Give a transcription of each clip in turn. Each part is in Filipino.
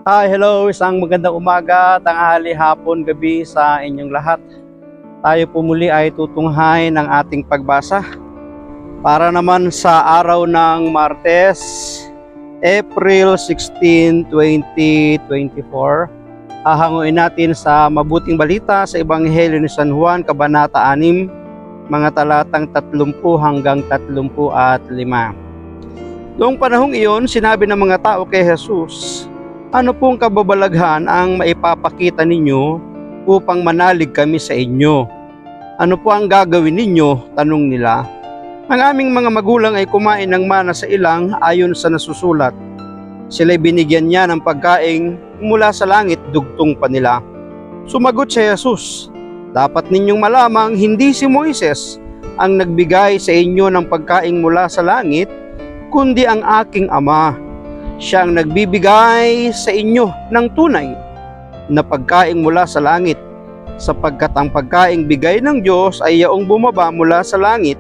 Hi, hello, isang magandang umaga, tanghali, hapon, gabi sa inyong lahat. Tayo po muli ay tutunghayin ng ating pagbasa para naman sa araw ng Martes, April 16, 2024. Hahanguin natin sa mabuting balita sa Ebanghelyo ni San Juan, Kabanata 6, mga talatang 30 hanggang 35. Noong panahong iyon, sinabi ng mga tao kay Jesus, "Ano pong kababalaghan ang maipapakita ninyo upang manalig kami sa inyo? Ano po ang gagawin ninyo?" Tanong nila. "Ang aming mga magulang ay kumain ng mana sa ilang ayon sa nasusulat. Sila'y binigyan niya ng pagkain mula sa langit, dugtong pa nila." Sumagot si Jesus, "Dapat ninyong malamang hindi si Moises ang nagbigay sa inyo ng pagkain mula sa langit, kundi ang aking Ama. Siya ang nagbibigay sa inyo ng tunay na pagkain mula sa langit, sapagkat ang pagkaing bigay ng Diyos ay yaong bumaba mula sa langit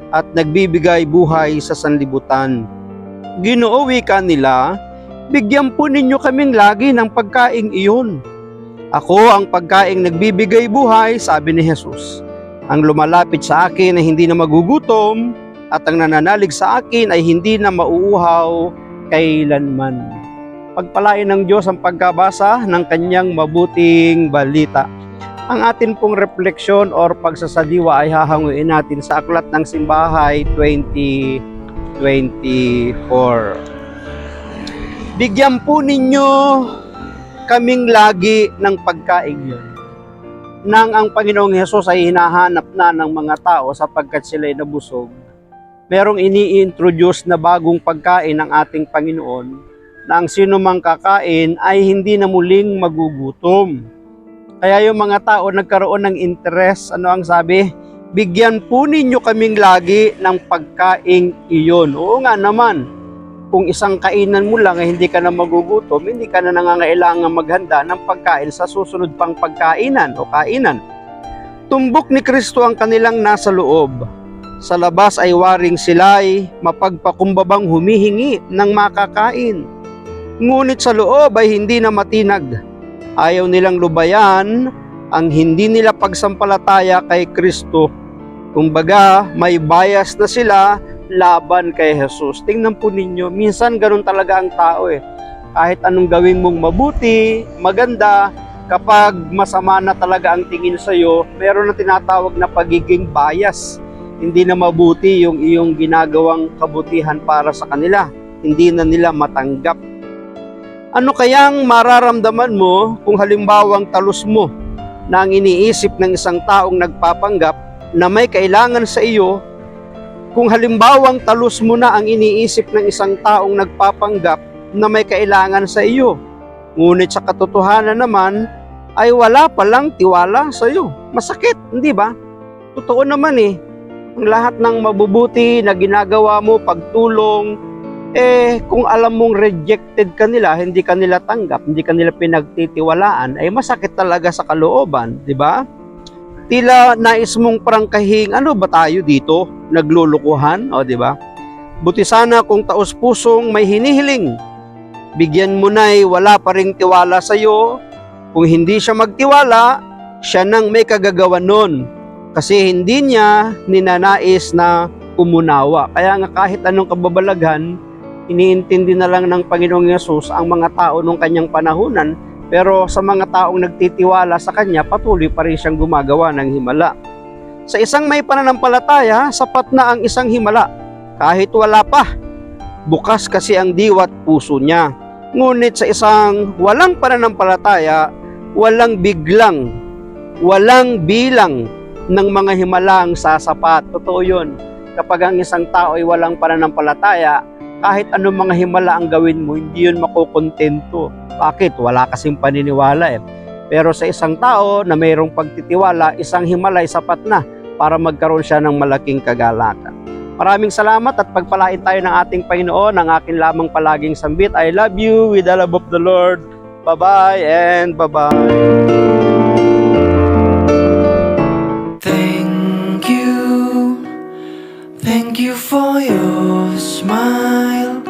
at nagbibigay buhay sa sanlibutan." "Ginoo," wika nila, "bigyan po ninyo kaming lagi ng pagkaing iyon." "Ako ang pagkaing nagbibigay buhay," sabi ni Jesus. "Ang lumalapit sa akin ay hindi na magugutom, at ang nananalig sa akin ay hindi na mauuhaw kailanman." Pagpalain ng Diyos ang pagkabasa ng kanyang mabuting balita. Ang atin pong refleksyon or pagsasadiwa ay hahanguin natin sa Aklat ng Simbahay 2024. "Bigyan po ninyo kaming lagi ng pagkain yun." Nang ang Panginoong Hesus ay hinahanap na ng mga tao sapagkat sila'y nabusog, merong ini-introduce na bagong pagkain ng ating Panginoon na ang sino mang kakain ay hindi na muling magugutom. Kaya yung mga tao nagkaroon ng interest, ano ang sabi? "Bigyan po ninyo kaming lagi ng pagkain iyon." Oo nga naman, kung isang kainan mo lang ay hindi ka na magugutom, hindi ka na nangangailangan maghanda ng pagkain sa susunod pang pagkainan o kainan. Tumbok ni Kristo ang kanilang nasa loob. Sa labas ay waring sila'y mapagpakumbabang humihingi ng makakain. Ngunit sa loob ay hindi na matinag. Ayaw nilang lubayan ang hindi nila pagsampalataya kay Kristo. Kumbaga, may bias na sila laban kay Jesus. Tingnan po ninyo, minsan ganun talaga ang tao eh. Kahit anong gawin mong mabuti, maganda, kapag masama na talaga ang tingin sa'yo, meron na tinatawag na pagiging bias. Hindi na mabuti yung iyong ginagawang kabutihan para sa kanila. Hindi na nila matanggap. Ano kayang mararamdaman mo kung halimbawang talus mo na ang iniisip ng isang taong nagpapanggap na may kailangan sa iyo, kung halimbawang talus mo na ang iniisip ng isang taong nagpapanggap na may kailangan sa iyo, ngunit sa katotohanan naman ay wala palang tiwala sa iyo? Masakit, hindi ba? Totoo naman eh. Ang lahat ng mabubuti na ginagawa mo, pagtulong, kung alam mong rejected ka nila, hindi ka nila tanggap, hindi ka nila pinagtitiwalaan, ay masakit talaga sa kalooban, di ba? Tila nais mong prangkahing, ano ba tayo dito? Naglulukuhan, o di ba? Buti sana kung taos-pusong may hinihiling, bigyan mo na'y wala pa ring tiwala sa'yo. Kung hindi siya magtiwala, siya nang may kagagawan nun. Kasi hindi niya ninanais na umunawa. Kaya nga kahit anong kababalaghan, iniintindi na lang ng Panginoong Yesus ang mga tao nung kanyang panahunan, pero sa mga taong nagtitiwala sa kanya, patuloy pa rin siyang gumagawa ng himala. Sa isang may pananampalataya, sapat na ang isang himala. Kahit wala pa, bukas kasi ang diwat puso niya. Ngunit sa isang walang pananampalataya, walang biglang, walang bilang ng mga himala ang sasapat. Totoo yun. Kapag ang isang tao ay walang pananampalataya, kahit anong mga himala ang gawin mo, hindi yun makukontento. Bakit? Wala kasing paniniwala eh. Pero sa isang tao na mayroong pagtitiwala, isang himala ay sapat na para magkaroon siya ng malaking kagalakan. Maraming salamat at pagpalain tayo ng ating Panginoon. Ang akin lamang palaging sambit, I love you with the love of the Lord. Bye-bye and bye-bye. Thank you for your smile.